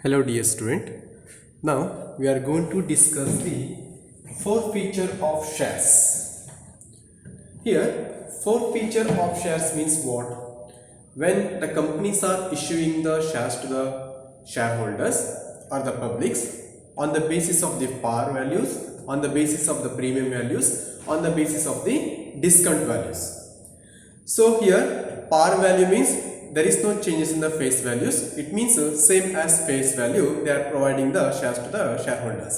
Hello dear student. Now we are going to discuss the forfeiture of shares. Here forfeiture of shares means what? When the companies are issuing the shares to the shareholders or the publics on the basis of the par values, on the basis of the premium values, on the basis of the discount values. So here par value means there is no changes in the face values. It means same as face value, they are providing the shares to the shareholders.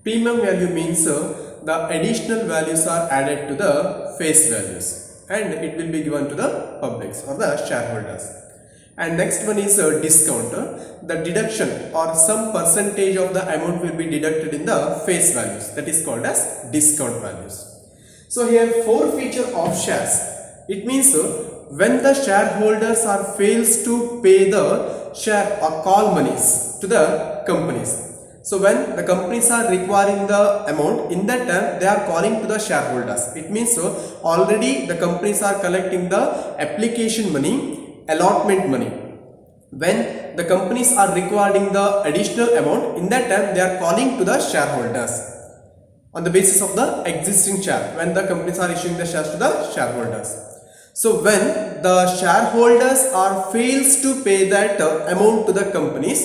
Premium value means the additional values are added to the face values and it will be given to the publics or the shareholders. And next one is discount. The deduction or some percentage of the amount will be deducted in the face values, that is called as discount values. So here forfeiture of shares, it means when the shareholders are fails to pay the share or call monies to the companies. So when the companies are requiring the amount, in that time they are calling to the shareholders. It means already the companies are collecting the application money, allotment money. When the companies are requiring the additional amount, in that time they are calling to the shareholders on the basis of the existing share, when the companies are issuing the shares to the shareholders. So when the shareholders are fails to pay that amount to the companies,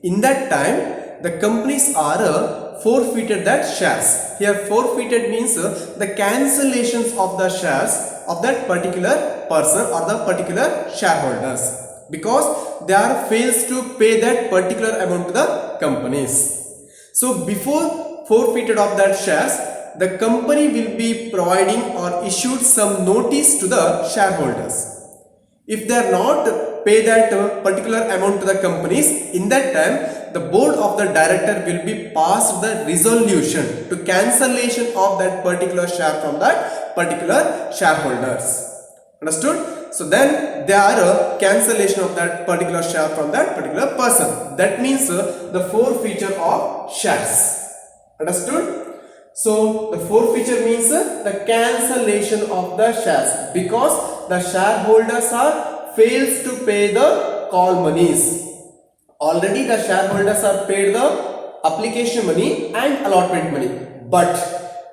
in that time the companies are forfeited that shares. Here forfeited means the cancellations of the shares of that particular person or the particular shareholders, because they are fails to pay that particular amount to the companies. So before forfeited of that shares, the company will be providing or issued some notice to the shareholders. If they are not pay that particular amount to the companies, in that time the board of the director will be passed the resolution to cancellation of that particular share from that particular shareholders. Understood? So then there are cancellation of that particular share from that particular person. That means the forfeiture of shares. Understood? So the forfeiture means the cancellation of the shares, because the shareholders are fails to pay the call monies. Already the shareholders are paid the application money and allotment money, but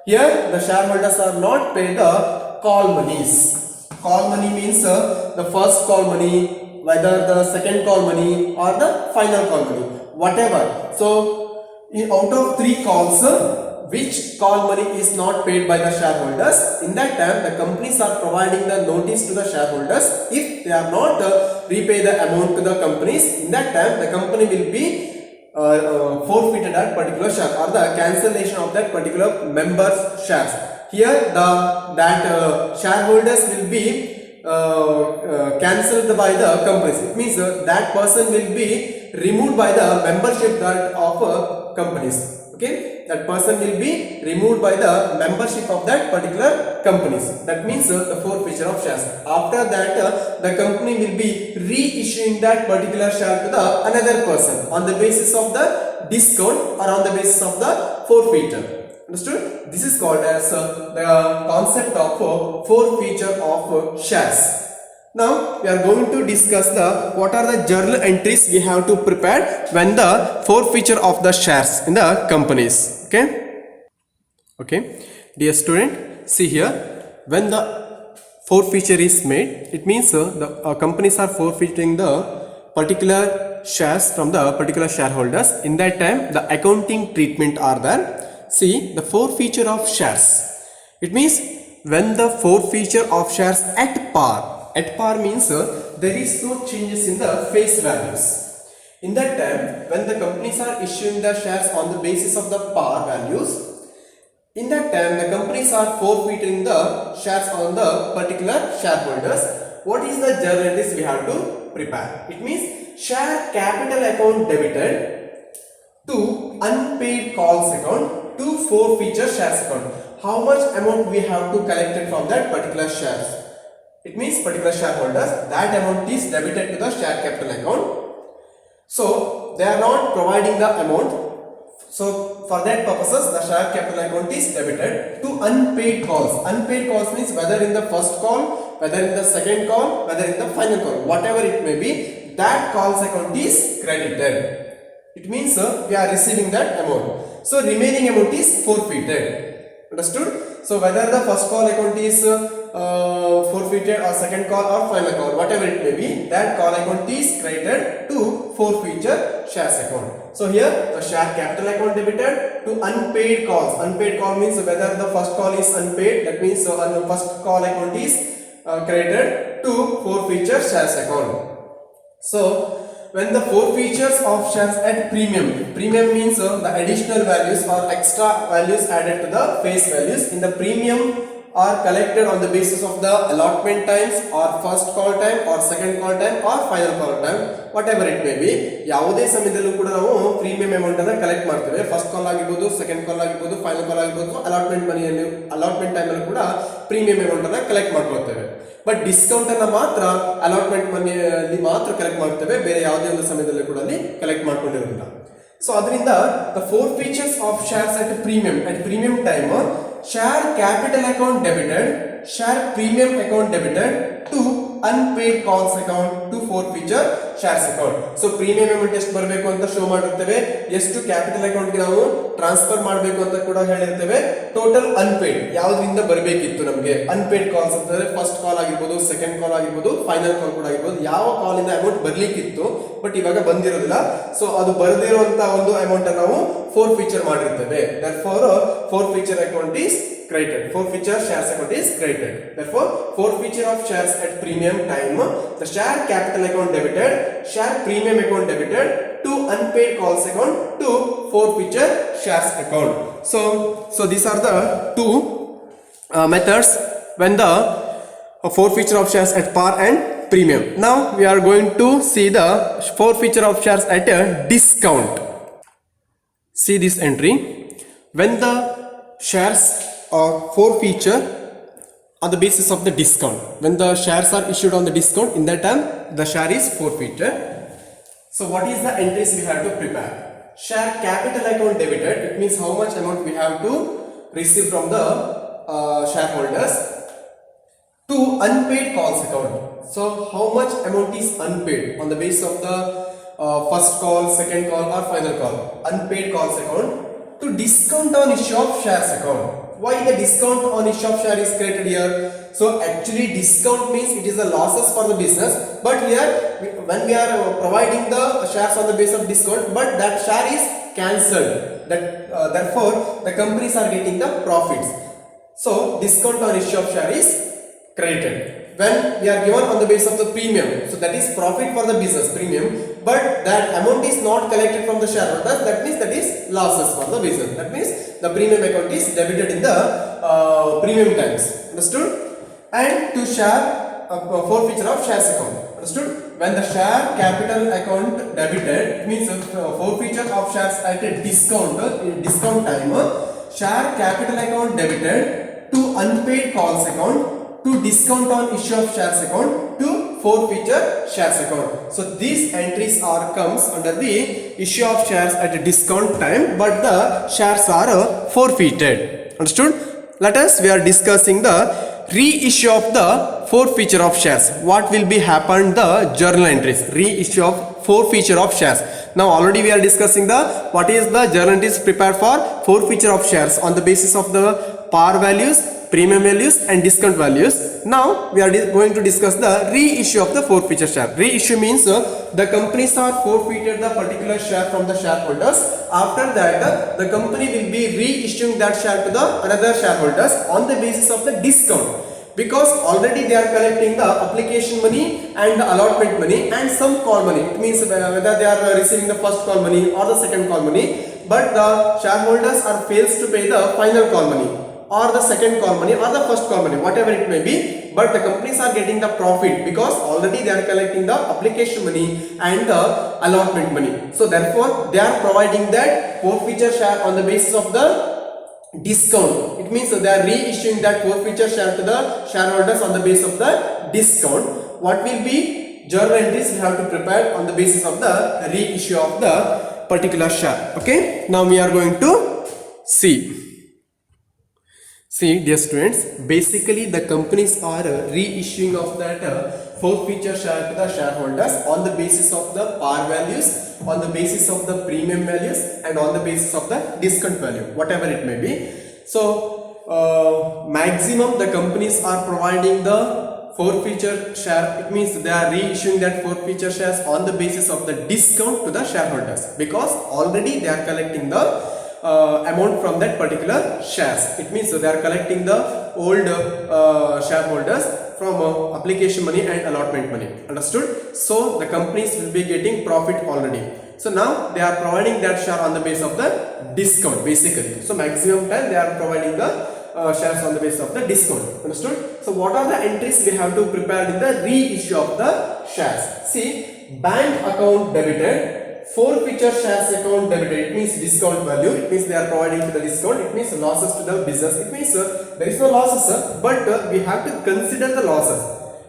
here the shareholders are not paid the call monies. Call money means the first call money, whether the second call money or the final call money, whatever. So out of 3 calls, which call money is not paid by the shareholders, in that time the companies are providing the notice to the shareholders. If they are not repay the amount to the companies, in that time the company will be forfeited that particular share or the cancellation of that particular member's shares. Here that shareholders will be cancelled by the companies. It means that person will be removed by the membership that of companies. Okay, that person will be removed by the membership of that particular companies. That means the forfeiture of shares. After that the company will be reissuing that particular share to the another person on the basis of the discount or on the basis of the forfeiture. Understood? This is called as the concept of forfeiture of shares. Now we are going to discuss what are the journal entries we have to prepare when the forfeiture of the shares in the companies. Okay, dear student, see here, when the forfeiture is made, it means the companies are forfeiting the particular shares from the particular shareholders. In that time the accounting treatment are there. See, the forfeiture of shares, it means when the forfeiture of shares at par. At par means there is no changes in the face values. In that time when the companies are issuing the shares on the basis of the par values, in that time the companies are forfeiting the shares on the particular shareholders. What is the journal entries we have to prepare? It means share capital account debited to unpaid calls account to forfeiture shares account. How much amount we have to collect from that particular shares? It means particular shareholders, that amount is debited to the share capital account. So they are not providing the amount. So for that purposes the share capital account is debited to unpaid calls. Unpaid calls means whether in the first call, whether in the second call, whether in the final call, whatever it may be, that calls account is credited. It means we are receiving that amount. So remaining amount is forfeited. Understood? So whether the first call account is forfeited or second call or final call, whatever it may be, that call account is credited to forfeiture shares account. So here the share capital account debited to unpaid calls. Unpaid call means whether the first call is unpaid, that means the first call account is credited to forfeiture shares account. So when the forfeitures of shares at premium means the additional values or extra values added to the face values in the premium are collected on the basis of the allotment times or first call time or second call time or final call time, whatever it may be. ಯಾವುದೇ ಸಮಯದಲ್ಲೂ ಕೂಡ ನಾವು premium amount ಅನ್ನು collect ಮಾಡ್ತೇವೆ. First call ಆಗಿರಬಹುದು, second ಕಾಲ್ ಆಗಿರಬಹುದು, final call ಆಗಿರಬಹುದು, allotment ಮನಿಯಲ್ಲಿ allotment time ಅಲ್ಲಿ ಕೂಡ ಪ್ರೀಮಿಯಂ ಅಮೌಂಟ್ ಅನ್ನು ಕಲೆಕ್ಟ್ ಮಾಡ್ಕೊಳ್ತೇವೆ. ಬಟ್ ಡಿಸ್ಕೌಂಟ್ ಅನ್ನ ಮಾತ್ರ ಅಲಾಟ್ಮೆಂಟ್ ಮನಿಯಲ್ಲಿ ಮಾತ್ರ ಕಲೆಕ್ಟ್ ಮಾಡ್ತೇವೆ, ಬೇರೆ ಯಾವುದೇ ಒಂದು ಸಮಯದಲ್ಲಿ ಕೂಡ ಅಲ್ಲಿ ಕಲೆಕ್ಟ್ ಮಾಡ್ಕೊಂಡಿರೋದಿಲ್ಲ. ಸೊ ಅದರಿಂದ the forfeitures of shares at premium time, share capital account debited, share premium account debited to unpaid calls account to forfeiture shares account. So premium amount ಎಷ್ಟು ಬರಬೇಕು ಅಂತ ಶೋ ಮಾಡಿರ್ತೇವೆ, ಎಷ್ಟು ಕ್ಯಾಪಿಟಲ್ ಅಕೌಂಟ್ ಗೆ ನಾವು transfer ಮಾಡಬೇಕು ಅಂತ ಕೂಡ ಹೇಳಿರ್ತೇವೆ. ಟೋಟಲ್ ಅನ್ಪೇಡ್ ಯಾವುದರಿಂದ ಬರಬೇಕಿತ್ತು ನಮಗೆ, ಅನ್ಪೇಡ್ ಕಾಲ್ಸ್ ಅಂತಂದ್ರೆ ಫಸ್ಟ್ ಕಾಲ್ ಆಗಿರ್ಬೋದು, ಸೆಕೆಂಡ್ ಕಾಲ್ ಆಗಿರ್ಬೋದು, ಫೈನಲ್ ಕಾಲ್ ಕೂಡ ಆಗಿರ್ಬೋದು, ಯಾವ ಕಾಲ್ ಇಂದ ಅಮೌಂಟ್ ಬರ್ಲಿಕ್ಕಿತ್ತು ಬಟ್ ಇವಾಗ ಬಂದಿರೋದಿಲ್ಲ. ಸೊ ಅದು ಬರದಿರುವಂತ ಒಂದು ಅಮೌಂಟ್ ಅನ್ನು ನಾವು forfeiture ಮಾಡಿರ್ತೇವೆ. Therefore forfeiture account is credited. Forfeiture shares account is credited. Therefore forfeiture of shares at premium time, the share capital account debited, share premium account debited to unpaid calls account to forfeiture shares account. So these are the two methods when the forfeiture of shares at par and premium. Now we are going to see the forfeiture of shares at a discount. See this entry. When the shares are forfeiture on the basis of the discount, when the shares are issued on the discount, in that time the share is forfeited. So what is the entries we have to prepare? Share capital account debited, it means how much amount we have to receive from the shareholders, to unpaid calls account. So how much amount is unpaid on the basis of the first call, second call or final call, unpaid calls account, to discount on issue of shares account. Why the discount on issue of share is created here? So actually discount means it is a losses for the business, but here when we are providing the shares on the basis of discount, but that share is cancelled, that therefore the companies are getting the profits. So discount on issue of share is credited. When we are given on the basis of the premium, so that is profit for the business, premium, but that amount is not collected from the shareholders, that means that is losses for the business. That means the premium account is debited in the premium times. Understood? And to share forfeiture of shares account. Understood? When the share capital account debited, it means forfeiture of shares at a discount time, share capital account debited to unpaid calls account, to discount on issue of shares account, to forfeiture shares account. So these entries comes under the issue of shares at a discount time, but the shares are forfeited. Understood? Let us, we are discussing the reissue of the forfeiture of shares. What will be happen the journal entries, reissue of forfeiture of shares. Now already we are discussing the what is the journal entries prepared for forfeiture of shares on the basis of the par values, premium values and discount values. Now we are going to discuss the reissue of the forfeiture share. Reissue means the companies are forfeited the particular share from the shareholders. After that the company will be reissuing that share to the another shareholders on the basis of the discount, because already they are collecting the application money and the allotment money and some call money. It means whether they are receiving the first call money or the second call money, but the shareholders are fails to pay the final call money or the second call money or the first call money, whatever it may be, but the companies are getting the profit because already they are collecting the application money and the allotment money. So therefore they are providing that forfeiture share on the basis of the discount. It means they are reissuing that forfeiture share to the shareholders on the basis of the discount. What will be journal entries we have to prepare on the basis of the reissue of the particular share. Okay, now we are going to see dear students, basically the companies are reissuing of that forfeiture share to the shareholders on the basis of the par values, on the basis of the premium values, and on the basis of the discount value, whatever it may be. So maximum the companies are providing the forfeiture share. It means they are reissuing that forfeiture shares on the basis of the discount to the shareholders, because already they are collecting the amount from that particular shares. It means they are collecting the old shareholders from application money and allotment money. Understood? So the companies will be getting profit already. So now they are providing that share on the basis of the discount basically. So maximum time they are providing the shares on the basis of the discount. Understood? So what are the entries we have to prepare in the reissue of the shares? See, bank account debited, forfeiture shares account debited. It means discount value. It means they are providing to the discount. It means losses to the business. It means there is no losses, but we have to consider the losses.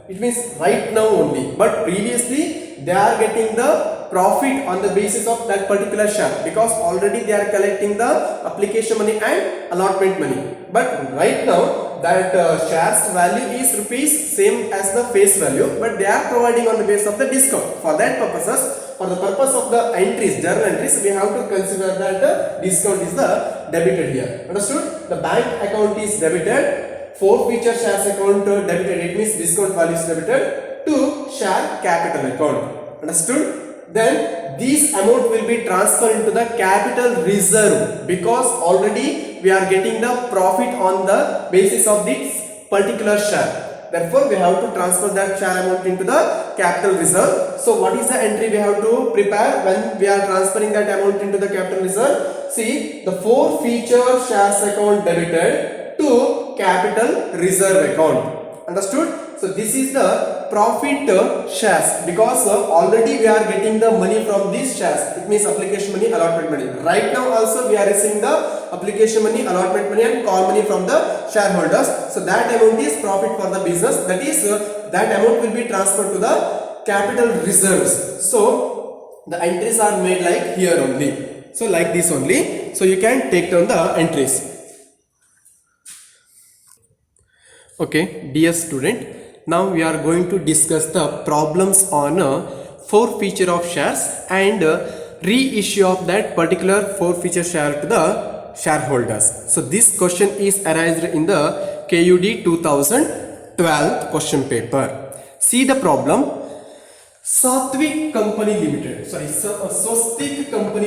It means right now only, but previously they are getting the profit on the basis of that particular share, because already they are collecting the application money and allotment money. But right now that shares value is rupees same as the face value, but they are providing on the basis of the discount. For that purposes, for the purpose of the entries, journal entries, we have to consider that the discount is the debited here. Understood? The bank account is debited, forfeiture shares account debited. It means discount value is debited to share capital account. Understood? Then these amount will be transferred into the capital reserve, because already we are getting the profit on the basis of this particular share. Therefore we have to transfer that share amount into the capital reserve. So what is the entry we have to prepare when we are transferring that amount into the capital reserve? See, the forfeiture shares account debited to capital reserve account. Understood? So this is the profit shares, because already we are getting the money from these shares. It means application money, allotment money. Right now also we are receiving the application money, allotment money and call money from the shareholders. So that amount is profit for the business. That is that amount will be transferred to the capital reserves. So the entries are made like here only. So like this only. So you can take down the entries. Okay, dear student. Now we are going to discuss the problems on forfeiture of shares and reissue of that particular forfeiture share to the shareholders. So this question is arised in the KUD 2012 question paper. See the problem. Swastik Company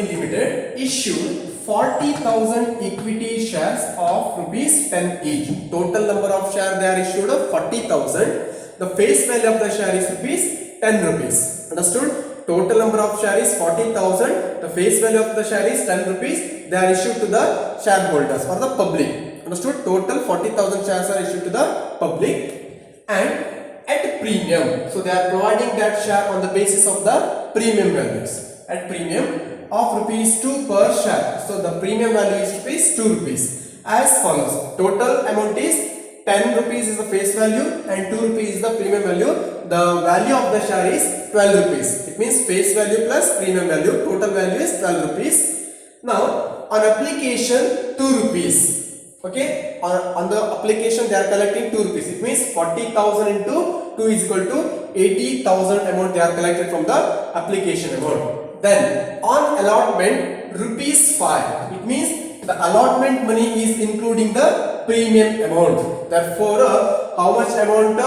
Limited issued 40,000 equity shares of rupees 10 each. Total number of shares they are issued of 40,000. The face value of the share is rupees 10 rupees. Understood? Total number of shares is 40,000. The face value of the share is 10 rupees. They are issued to the shareholders or the public. Understood? Total 40,000 shares are issued to the public and at premium. So they are providing that share on the basis of the premium values. At premium of rupees 2 per share. So the premium value is rupees 2 rupees. As follows. Total amount is 10 rupees is the face value and 2 rupees is the premium value. The value of the share is 12 rupees. It means face value plus premium value. Total value is 12 rupees. Now on application 2 rupees. Okay, on the application they are collecting 2 rupees. It means 40,000 into 2 is equal to 80,000 amount they are collected from the application amount. Then on allotment rupees 5. It means the allotment money is including the premium amount. Therefore, how much amount?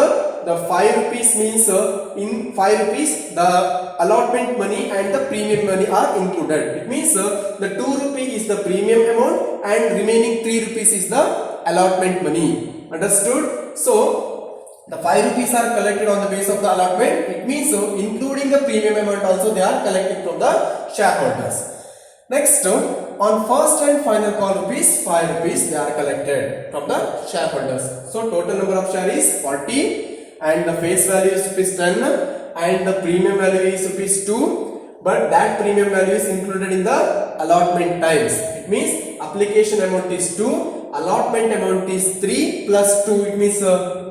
The 5 rupees means in 5 rupees the allotment money and the premium money are included. It means the 2 rupees is the premium amount and remaining 3 rupees is the allotment money. Understood? So the 5 rupees are collected on the basis of the allotment. It means including the premium amount also they are collected from the shareholders. Next, on first and final call rupees 5 rupees they are collected from the shareholders. So total number of share is 40 and the face value is rupees 10 and the premium value is rupees 2, but that premium value is included in the allotment times. It means application amount is 2, allotment amount is 3 plus 2, it means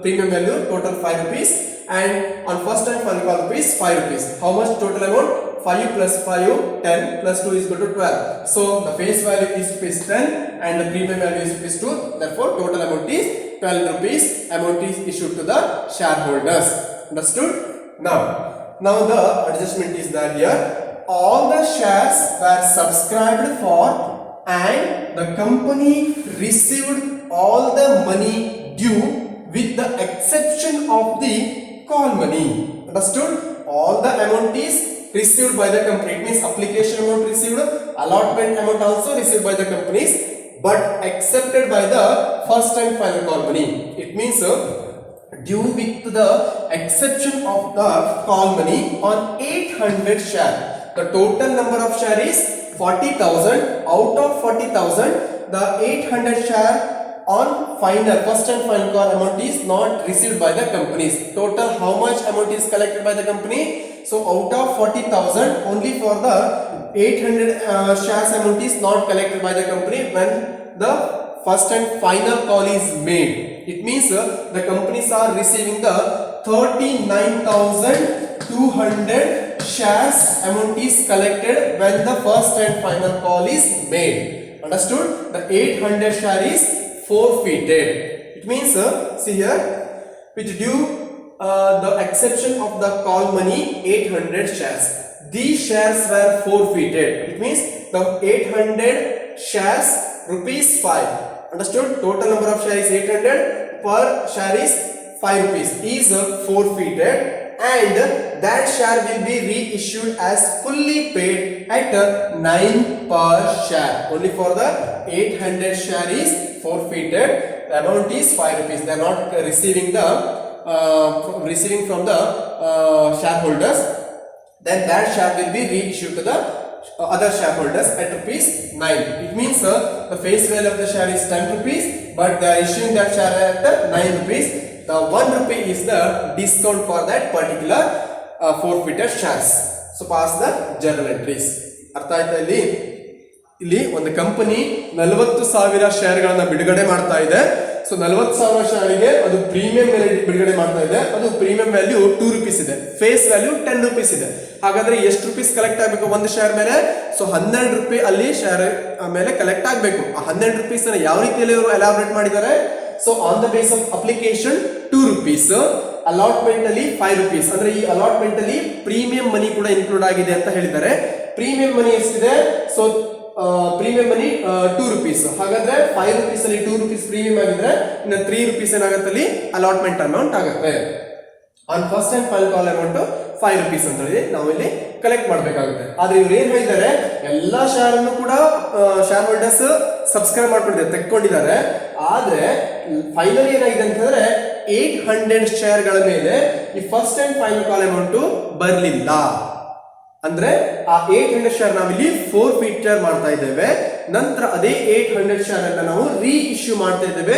premium value total 5 rupees, and on first and final call rupees 5 rupees. How much total amount? 5 plus 5, 10 plus 2 is equal to 12. So the face value is rupees 10 and the premium value is rupees 2. Therefore total amount is 12 rupees. Amount is issued to the shareholders. Understood? Now the adjustment is there here. All the shares were subscribed for and the company received all the money due with the exception of the call money. Understood? All the amount is received by the company. It means application amount received, allotment amount also received by the companies, but accepted by the first and final call money. It means due with the exception of the call money on 800 share. The total number of share is 40,000. Out of 40,000, the 800 share on final first and final call amount is not received by the companies. Total how much amount is collected by the company? So out of 40,000, only for the 800 shares amount is not collected by the company when the first and final call is made. It means the companies are receiving the 39,200 shares amount is collected when the first and final call is made. Understood? The 800 share is forfeited. It means see here, with due the exception of the call money 800 shares. These shares were forfeited. It means the 800 shares rupees 5. Understood? Total number of shares is 800. Per share is 5 rupees is forfeited, and that share will be reissued as fully paid at 9 per share. Only for the 800 share is forfeited. The amount is 5 rupees. They are not receiving from the shareholders. Then that share will be reissued to the other shareholders at rupees 9. It means the face value of the share is 10 rupees, but they are issuing that share at 9 rupees. The 1 rupee is the discount for that particular forfeited shares. So pass the journal entries. ಅರ್ಥ ಆಯ್ತಾ? ಇಲ್ಲಿ ಒಂದು company 40,000 ಶೇರ್ಗಳನ್ನ ಬಿಡುಗಡೆ ಮಾಡ್ತಾ ಇದೆ. So 40,000 ಶೇರ್ಗೆ ಅದು premium ಮೇಲೆ ಬಿಡುಗಡೆ ಮಾಡ್ತಾ ಇದೆ. ಅದು ಪ್ರೀಮಿಯಂ ವ್ಯಾಲ್ಯೂ 2 ರೂಪೀಸ್ ಇದೆ, ಫೇಸ್ ವ್ಯಾಲ್ಯೂ 10 ರೂಪೀಸ್ ಇದೆ. ಹಾಗಾದ್ರೆ ಎಷ್ಟು ರೂಪೀಸ್ ಕಲೆಕ್ಟ್ ಆಗಬೇಕು ಒಂದು ಶೇರ್ ಮೇಲೆ? ಸೊ 12 ರೂಪಾಯಿ ಅಲ್ಲಿ ಶೇರ್ ಮೇಲೆ ಕಲೆಕ್ಟ್ ಆಗಬೇಕು. ಆ 12 ರೂಪೀಸ್ ಅನ್ನು ಯಾವ ರೀತಿಯಲ್ಲಿ ಅವರು ಎಲಾಬ್ರೇಟ್ ಮಾಡಿದ್ದಾರೆ? So on the base of application 2 rupees, allotment ಅಲ್ಲಿ 5 ರೂಪೀಸ್. ಅಂದ್ರೆ ಈ ಅಲಾಟ್ಮೆಂಟ್ ಅಲ್ಲಿ ಪ್ರೀಮಿಯಂ ಮನಿ ಕೂಡ ಇನ್ಕ್ಲೂಡ್ ಆಗಿದೆ ಅಂತ ಹೇಳಿದ್ದಾರೆ. ಪ್ರೀಮಿಯಂ ಮನಿ ಎಷ್ಟಿದೆ? ಸೊ ಪ್ರೀಮಿಯಂ ಮನಿ 2 ರೂಪೀಸ್. ಹಾಗಾದ್ರೆ 5 ರೂಪೀಸ್ ಅಲ್ಲಿ 2 ರೂಪೀಸ್ ಪ್ರೀಮಿಯಂ ಆಗಿದ್ರೆ ಇನ್ನು 3 ರೂಪೀಸ್ ಏನಾಗುತ್ತೆ ಅಲ್ಲಿ ಅಲಾಟ್ಮೆಂಟ್ ಅಮೌಂಟ್ ಆಗುತ್ತೆ. On first and final call amount 5 rupees ಅಂತ ಹೇಳಿ ನಾವು ಇಲ್ಲಿ ಕಲೆಕ್ಟ್ ಮಾಡಬೇಕಾಗುತ್ತೆ. ಆದ್ರೆ ಇವ್ರು ಏನ್ ಹೇಳಿದ್ದಾರೆ, ಎಲ್ಲಾ ಶೇರ್ ಅನ್ನು ಕೂಡ ಶೇರ್ ಹೋಲ್ಡರ್ಸ್ ಸಬ್ಸ್ಕ್ರೈಬ್ ಮಾಡ್ಕೊಂಡಿದ್ದಾರೆ, ತೆಕ್ಕೊಂಡಿದ್ದಾರೆ. ಆದ್ರೆ ಫೈನಲ್ ಏನಾಗಿದೆ ಅಂತಂದ್ರೆ 800 ಶೇರ್ ಗಳ ಮೇಲೆ ಈ first and final call amount ಬರಲಿಲ್ಲ. ಅಂದ್ರೆ ಆ 800 ಶೇರ್ ನಾವಿಲ್ಲಿ ಫೋರ್ಫೀಚರ್ ಮಾಡ್ತಾ ಇದ್ದೇವೆ. ನಂತರ ಅದೇ 800 ಶೇರ್ ಅನ್ನ ನಾವು ರೀಇಶ್ಯೂ ಮಾಡ್ತಾ ಇದ್ದೇವೆ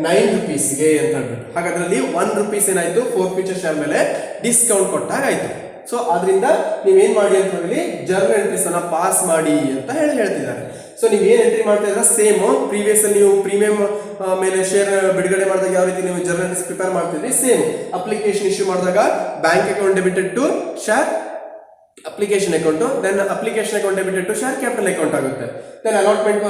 9 ರೂಪೀಸ್ಗೆ ಅಂತ ಹೇಳ್ಬಿಟ್ಟು. ಹಾಗಾದ್ರಲ್ಲಿ 1 ರೂಪೀಸ್ ಏನಾಯ್ತು, ಫೋರ್ಫೀಚರ್ ಶೇರ್ ಮೇಲೆ ಡಿಸ್ಕೌಂಟ್ ಕೊಟ್ಟಾಗ ಆಯ್ತು. ಸೊ ಆದ್ರಿಂದ ನೀವೇನ್ ಮಾಡಿ ಅಂತ ಹೇಳಿ ಜರ್ನಲ್ ಎಂಟ್ರೀಸ್ ಅನ್ನ ಪಾಸ್ ಮಾಡಿ ಅಂತ ಹೇಳ್ತಿದ್ದಾರೆ. ಸೊ ನೀವು ಏನ್ ಎಂಟ್ರಿ ಮಾಡ್ತಾ ಇದ್ರೆ ಸೇಮ್ ಪ್ರೀವಿಯಸ್ ಅಲ್ಲಿ ನೀವು ಪ್ರೀಮಿಯಂ ಮೇಲೆ ಶೇರ್ ಬಿಡುಗಡೆ ಮಾಡಿದಾಗ ಯಾವ ರೀತಿ ನೀವು ಜರ್ನಲ್ ಎಂಟ್ರೀಸ್ ಪ್ರಿಪೇರ್ ಮಾಡ್ತಿದ್ರಿ, ಸೇಮ್ ಅಪ್ಲಿಕೇಶನ್ ಇಶ್ಯೂ ಮಾಡಿದಾಗ bank account debited to share application account, then application account debited to share capital account ಆಗುತ್ತೆ. ದೆನ್ ಅಲಾಟ್ಮೆಂಟ್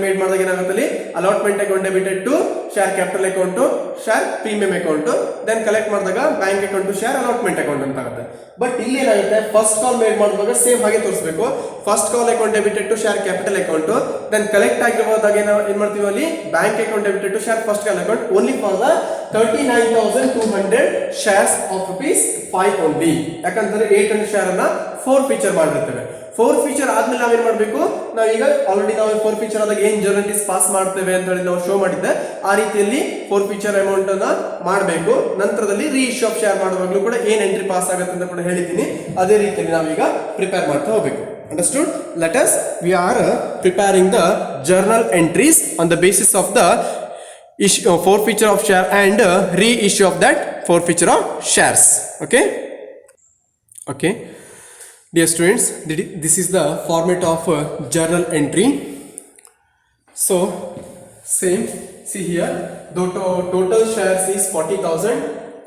ಮೇಡ್ ಮಾಡಿದಾಗ ಏನಾಗುತ್ತೆ ಅಲ್ಲಿ allotment account debited to share capital account, share premium account, then collect ಮಾಡಿದಾಗ bank account to share allotment account ಅಂತ ಆಗುತ್ತೆ. But ಇಲ್ಲಿ ಏನಾಗುತ್ತೆ, first call made ಮಾಡುವಾಗ ಸೇಮ್ ಹಾಗೆ ತೋರಿಸಬೇಕು. First call account debited to share capital account, then collect ಆಗಿರುವಾಗ ಏನ್ ಮಾಡ್ತೀವಿ ಅಲ್ಲಿ bank account debited to share first call account only for the 39,200 shares of rupees 5 only. ಯಾಕಂದ್ರೆ 800 ಶೇರ್ ಅನ್ನ ಫೋರ್ಫೀಚರ್ ಮಾಡಿರ್ತೇವೆ. ಫೋರ್ಫೀಚರ್ ಆದ್ಮೇಲೆ ನಾವೇನ್ ಮಾಡಬೇಕು, ನಾವೀಗ ಆಲ್ರೆಡಿ ನಾವು ಫೋರ್ಫೀಚರ್ ಆದಾಗ ಏನ್ ಜರ್ನಲ್ ಪಾಸ್ ಮಾಡ್ತೇವೆ ಅಂತ ಹೇಳಿ ನಾವು ಶೋ ಮಾಡಿದ್ದೆ, ಆ ರೀತಿಯಲ್ಲಿ ಫೋರ್ಫೀಚರ್ ಅಮೌಂಟ್ ಅನ್ನ ಮಾಡಬೇಕು. ನಂತರದಲ್ಲಿ ರೀಇಶ್ಯೂ ಆಫ್ ಶೇರ್ ಮಾಡುವಾಗಲೂ ಕೂಡ ಏನ್ ಎಂಟ್ರಿ ಪಾಸ್ ಆಗುತ್ತೆ ಅಂತ ಕೂಡ ಹೇಳಿದ್ದೀನಿ. ಅದೇ ರೀತಿಯಲ್ಲಿ ನಾವೀಗ ಪ್ರಿಪೇರ್ ಮಾಡ್ತಾ ಹೋಗ್ಬೇಕು. Understood? Let us, we are preparing the journal entries on the basis of the forfeiture of share and reissue of that forfeiture of shares. Okay. Dear students, this is the format of journal entry. So same, see here, total shares is 40,000,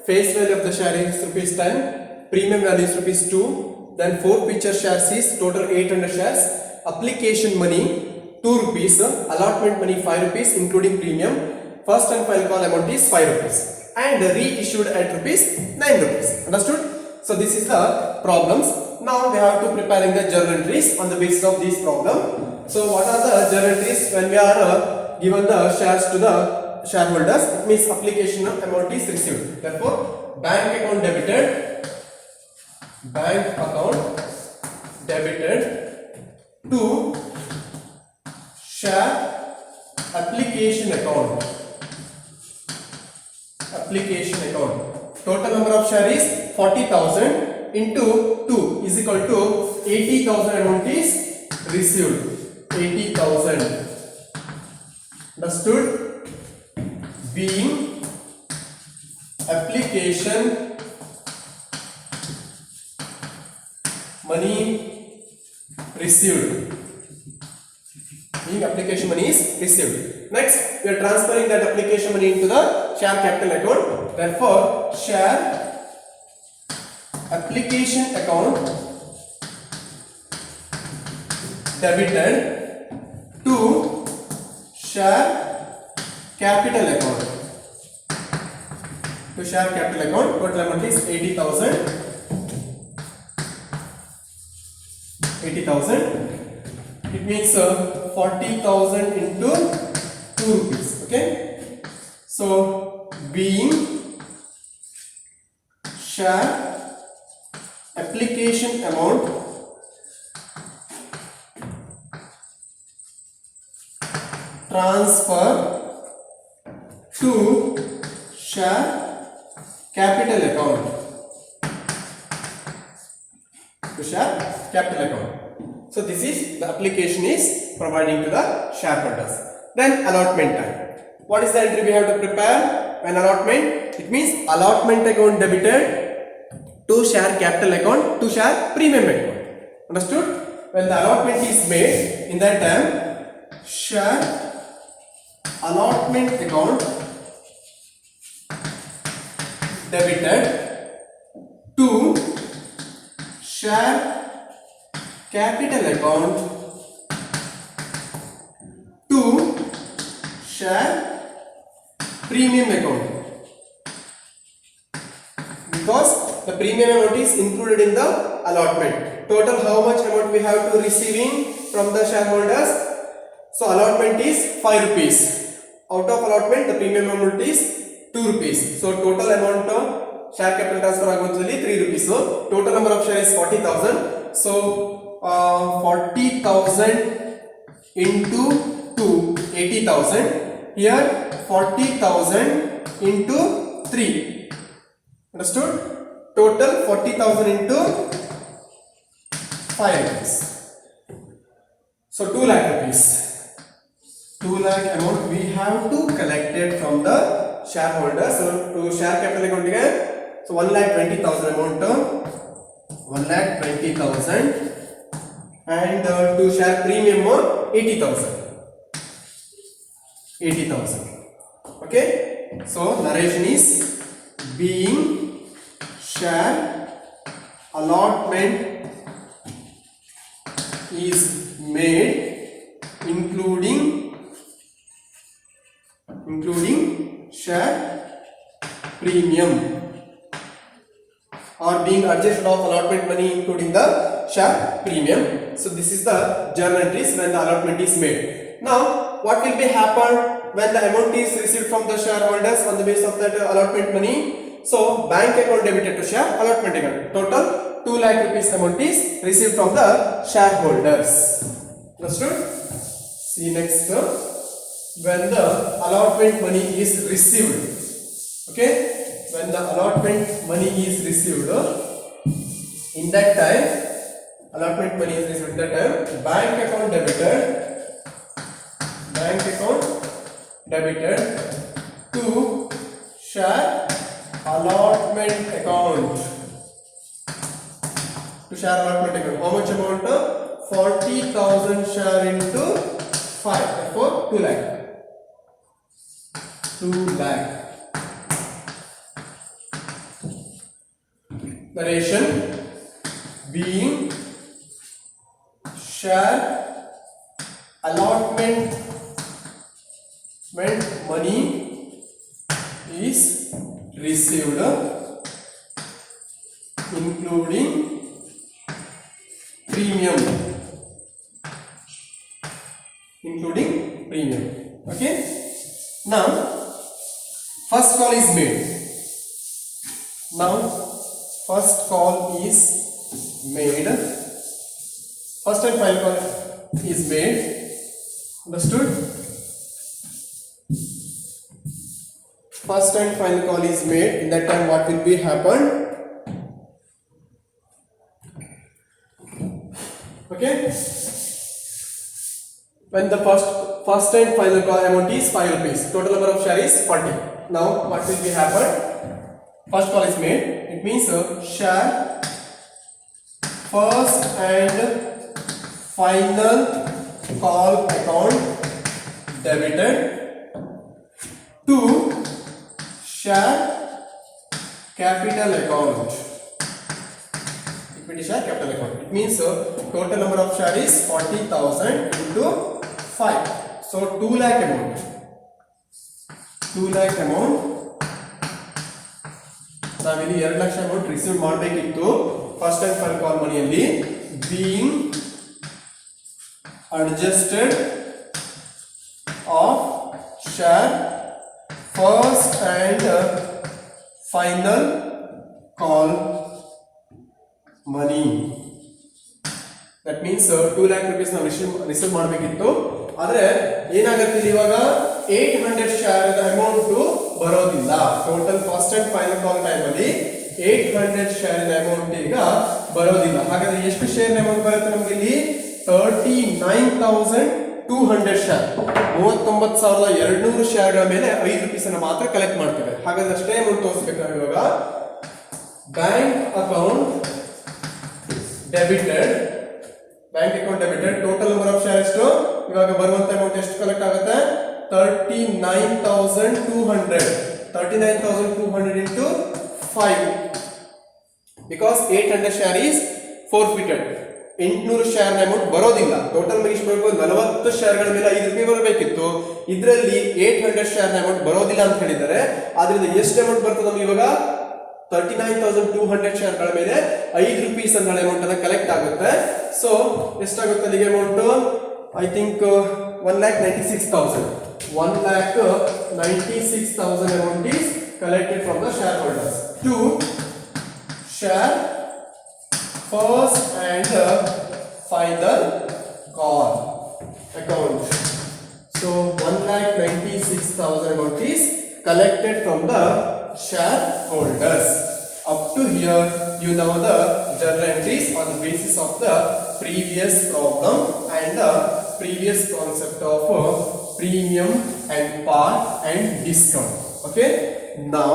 face value of the share is rupees 10, premium value is rupees 2, then forfeiture shares is total 800 shares, application money 2 rupees, allotment money 5 rupees including premium, first and final call amount is 5 rupees, and reissued at rupees 9 rupees. Understood? So this is the problems. Now we have to preparing the journal entries on the basis of this problem. So what are the journal entries when we are given the shares to the shareholders? It means application of amount is received. Therefore, bank account debited to share application account. Total number of share is 40,000 into 2 is equal to 80,000 amount is received. 80,000. Understood? Being application money received. Being application money is received. Next, we are transferring that application money into the share capital account. Therefore, share application account debited to share capital account. To share capital account, total amount is 80,000. 80,000. It means 40,000 into 2 rupees. Okay. So being share application amount transfer to share capital account. To share capital account. So this is the application is providing to the shareholders. Then allotment time. What is the entry we have to prepare when allotment? It means allotment account debited to share capital account to share premium account. Understood? When the allotment is made, in that time share allotment account debited to share capital account to share premium account, because the premium amount is included in the allotment. Total how much amount we have to receiving from the shareholders? So allotment is 5 rupees. Out of allotment the premium amount is 2 rupees. So total amount of share capital transfer agontally 3 rupees. So total number of shares is 40,000. So 40,000 into 2, 80,000. Here 40,000 into 3. Understood? Total 40,000 into 5 rupees. So 2 lakh rupees. 2 lakh amount we have to collect it from the shareholders. So to share capital account again. So 1,20,000 amount. 1,20,000. And to share premium 80,000. 80,000. Okay. So narration is being share allotment is made including share premium, or being adjusted of allotment money including the share premium. So this is the journal entries when the allotment is made. Now what will be happen when the amount is received from the shareholders on the basis of that allotment money? So bank account debited to share allotment account. Total 2 lakh rupees amount is received from the shareholders. Understood? See next, when the allotment money is received. Okay, when the allotment money is received, in that time allotment money is received, in that time bank account debited to share allotment account. To share allotment account, how much amount? 40,000 share into 5, therefore 2 lakh. 2 lakh. Narration being share allotment money is received including premium, okay. Now first call is made. First and final call is made. Understood? First and final call is made. In that time, what will be happen? Okay. When the first and final call amount is 5 rupees, total number of share is 40. Now, what will be happen? First call is made. It means share first and final call account debited to share capital account. Equity share capital account. It means total number of share is 40,000 into 5. So 2 lakh amount. 2 lakh amount. ನಾವಿಲ್ಲಿ 2 lakh amount receive ಮಾಡಬೇಕಿತ್ತು first and final call ಮನಿಯಲ್ಲಿ being adjusted of share first and final call money. That means 2 lakh rupees ನಾವು receive ಮಾಡಬೇಕಿತ್ತು. ಆದರೆ ಏನಾಗುತ್ತೆ ಇವಾಗ 800 share amount ಬರೋದಿಲ್ಲ. Total first and final call time ಅಲ್ಲಿ 800 ಶೇರ್ ಅಮೌಂಟ್ ಈಗ ಬರೋದಿಲ್ಲ. ಹಾಗಾದ್ರೆ ಎಷ್ಟು ಶೇರ್ ಅಮೌಂಟ್ ಬರುತ್ತೆ ನಮಗೆ ಇಲ್ಲಿ? 39,200 ಶೇರ್. 39,200 ಶೇರ್ಗಳ ಮೇಲೆ 5 ರೂಪೀಸ್ ಅನ್ನು ಮಾತ್ರ ಕಲೆಕ್ಟ್ ಮಾಡ್ತೇವೆ. ಹಾಗಾದ್ರೆ ಅಷ್ಟೇ ಅಮೌಂಟ್ ತೋರಿಸಬೇಕು ನಾವು ಇವಾಗ. Bank account debited, total number of share ಎಷ್ಟು? ಇವಾಗ ಬರುವಂತ ಅಮೌಂಟ್ ಎಷ್ಟು ಕಲೆಕ್ಟ್ ಆಗುತ್ತೆ? 39,200 into 5 because 800 share is forfeited. 800 share amount ಬರೋದಿಲ್ಲ. ಟೋಟಲ್ ಎಷ್ಟು ಬರಬೇಕು? 40 ಶೇರ್ಗಳ ಮೇಲೆ 5 ರೂಪಾಯಿ ಬರಬೇಕಿತ್ತು. ಇದರಲ್ಲಿ 800 ಶೇರ್ ಅಮೌಂಟ್ ಬರೋದಿಲ್ಲ ಅಂತ ಹೇಳಿದ್ದಾರೆ. ಆದ್ರಿಂದ ಎಷ್ಟು ಅಮೌಂಟ್ ಬರ್ತದೆ ನಮಗೆ ಇವಾಗ? 39,200 ಶೇರ್ಗಳ ಮೇಲೆ 5 ರೂಪೀಸ್ ಅಂತ ಅಮೌಂಟ್ ಅನ್ನ ಕಲೆಕ್ಟ್ ಆಗುತ್ತೆ. ಸೊ ಎಷ್ಟಾಗುತ್ತೆ ಅಲ್ಲಿಗೆ amount? I think 1,96,000. 1,96,000 amount is collected from the shareholders to share first and final call account. So 1,96,000 amount is collected from the shareholders. Up to here, you know the journal entries on the basis of the previous problem and the previous concept of premium and par and discount. Okay. Now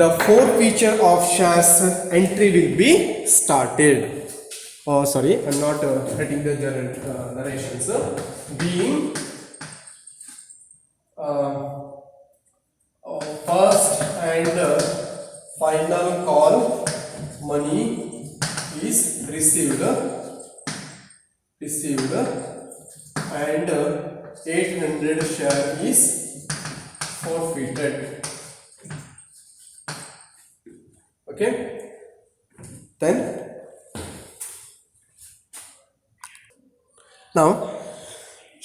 the forfeiture of shares entry will be started. Oh, sorry, I'm not writing the journal narrations. Being first and final call money is received and 800 share is forfeited. Okay. Then now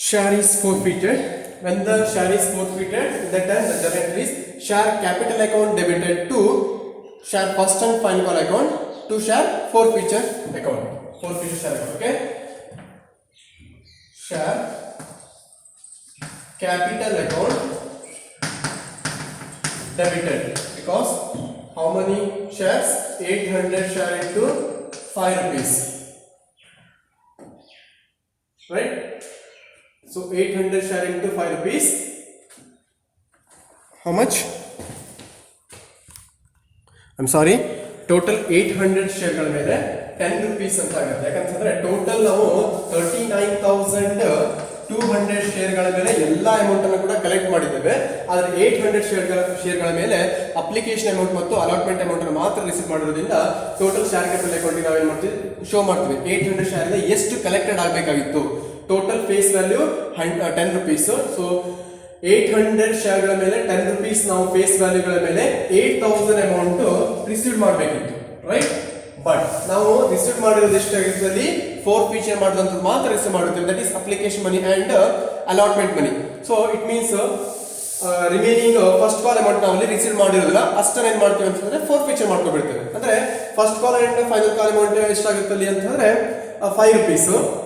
share is forfeited. When the share is forfeited, that time the journal entry is share capital account debited to share first and final call account to share forfeiture account. Forfeiture share account. Okay. Share capital account debited because how many shares? 800 share into 5 rupees, right? So 800 share into 5 rupees, how much? I'm sorry, total 800 ಶೇರ್ಗಳ ಮೇಲೆ 10 rupees ಅಂತ ಆಗುತ್ತೆ. ಯಾಕಂತಂದ್ರೆ total ನಾವು 39,200 ಶೇರ್ಗಳ ಮೇಲೆ ಎಲ್ಲ amount ಅನ್ನು ಕೂಡ ಕಲೆಕ್ಟ್ ಮಾಡಿದ್ದೇವೆ. ಆದರೆ 800 ಶೇರ್ಗಳ ಮೇಲೆ ಅಪ್ಲಿಕೇಶನ್ ಅಮೌಂಟ್ ಮತ್ತು ಅಲಾಟ್ಮೆಂಟ್ ಅಮೌಂಟ್ ಅನ್ನು ಮಾತ್ರ ರಿಸೀವ್ ಮಾಡಿರೋದ್ರಿಂದ ಟೋಟಲ್ ಶೇರ್ ಕ್ಯಾಪಿಟಲ್ ಅಕೌಂಟ್ ನಾವು ಏನು ಮಾಡ್ತೀವಿ? ಶೋ ಮಾಡ್ತೀವಿ. 800 ಶೇರ್ ಇಂದ ಎಷ್ಟು ಕಲೆಕ್ಟೆಡ್ ಆಗಬೇಕಾಗಿತ್ತು? Total face value 10 rupees. So 800 ಶೇರ್ಗಳ ಮೇಲೆ 10 rupees ನಾವು ಫೇಸ್ ವ್ಯಾಲ್ಯೂಗಳ ಮೇಲೆ 8,000 ಅಮೌಂಟ್ ರಿಸೀವ್ ಮಾಡಬೇಕಿತ್ತು. ರೈಟ್. ಬಟ್ ನಾವು ರಿಸೀವ್ ಮಾಡಿರೋದು ಎಷ್ಟಾಗಿರ್ತದೆ, ಫೋರ್ಫೀಚರ್ ಮಾಡಿದಂತ ಮಾತ್ರ ರಿಸೀವ್ ಮಾಡುತ್ತೇವೆ, that is application money and allotment money. So it means remaining first call amount ನಾವು ಅಲ್ಲಿ ರಿಸೀವ್ ಮಾಡಿರೋದಿಲ್ಲ, ಅಷ್ಟನ್ನ ಏನ್ ಮಾಡ್ತೀವಿ ಅಂತಂದ್ರೆ ಫೋರ್ಫೀಚರ್ ಮಾಡ್ಕೊಬಿಡ್ತೇವೆ. ಅಂದ್ರೆ first call and final call amount ಎಷ್ಟಾಗುತ್ತಲ್ಲಿ ಅಂತಂದ್ರೆ 5 rupees,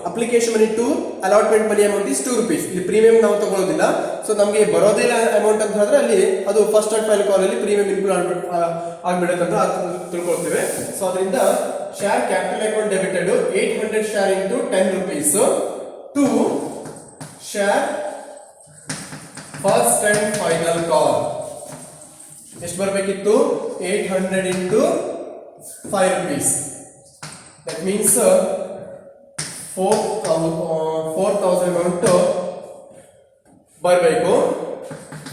application money 2, allotment money amount is 2 rupees. ಇಲ್ಲಿ ಪ್ರೀಮಿಯಂ ನಾವು ತಗೊಳ್ಳೋದಿಲ್ಲ. ಸೊ ನಮಗೆ ಬರೋದಿಲ್ಲ ಅಮೌಂಟ್ ಅಂತ ಹೇಳಿದ್ರೆ ಅಲ್ಲಿ ಅದು ಫಸ್ಟ್ ಅಂಡ್ ಫೈನಲ್ ಕಾಲ್ ಅಲ್ಲಿ ಪ್ರೀಮಿಯಂ ಇನ್ಕ್ಲೂಡ್ ಆಗ್ಬಿಡುತ್ತೆ ಅಂತ ತಿಳ್ಕೊಳ್ತೇವೆ. ಸೊ ಅದರಿಂದ share capital account debited 800 share into 10 rupees to share first and final call. ಎಷ್ಟು ಬರಬೇಕಿತ್ತು? 800 into 5 rupees. That means 4,000 amount ಬರಬೇಕು.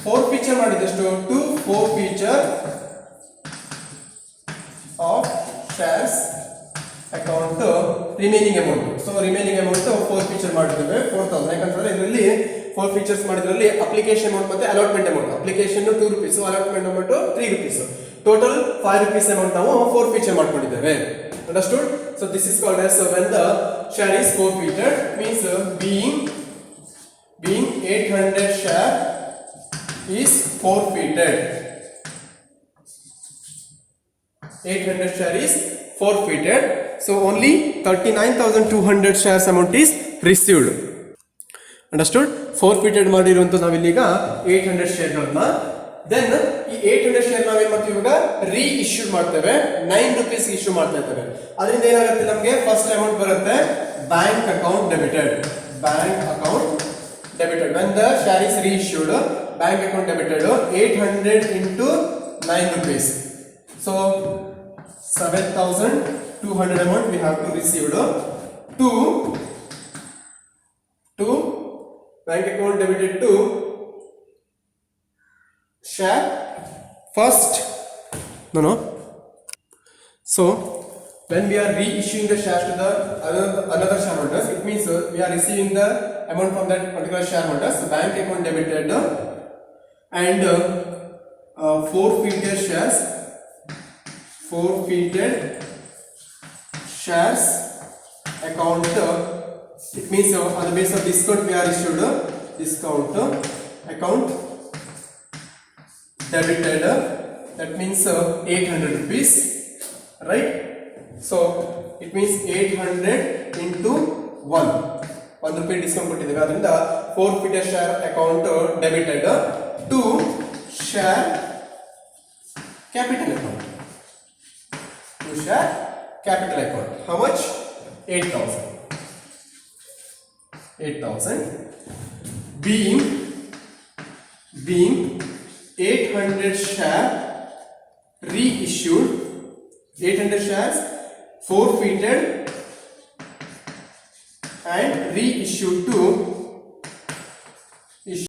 ಫೋರ್ಫೀಚರ್ ಮಾಡಿದಷ್ಟು to forfeiture of shares account remaining amount. So remaining amount forfeiture ಮಾಡಿದ್ದೇವೆ 4,000. ಯಾಕಂತಂದ್ರೆ ಇದರಲ್ಲಿ 4 features ಮಾಡಿದ್ರಲ್ಲಿ application amount ಮತ್ತೆ allotment amount. Application 2 rupees, allotment amount 3 rupees. Total 5 rupees amount ನಾವು 4 feature ಮಾಡ್ಕೊಂಡಿದ್ದೇವೆ. Understood? So this is called as when the share is forfeited, means being 800 share is forfeited. 800 share is forfeited. So only 39,200 shares amount is received. Understood? Forfeited ಮಾಡಿರುವಂತ ನಾವಿಲ್ಲೀಗ 800 ಶೇರ್ಗಳನ್ನ, then ಈ 800 share ನಾವೇನ್ ಮಾಡ್ತೀವಿ ಇವಾಗ ರೀ issue ಮಾಡ್ತೇವೆ, 9 rupees issue ಮಾಡ್ತಾ ಇದ್ದೇವೆ. ಅದರಿಂದ ಏನಾಗುತ್ತೆ, ನಮಗೆ ಫಸ್ಟ್ ಅಮೌಂಟ್ ಬರುತ್ತೆ bank account debited. Bank account debited when the share is reissued, bank account debited 800 into 9 rupees. So 7,200 amount we have to receive to bank account debited to share first. No. So when we are reissuing the shares to the another shareholders, it means we are receiving the amount from that particular shareholders. Bank account debited and forfeited shares account. It means on the basis of discount we are issued discount account debited. That means 800 rupees, right? So it means 800 into 1 rupee discount ಕೊಟ್ಟಿದ್ದೇವೆ. ಅದರಿಂದ forfeited share account debited to share capital account. How much? 8,000 being 800 share reissued, 800 shares forfeited and reissued to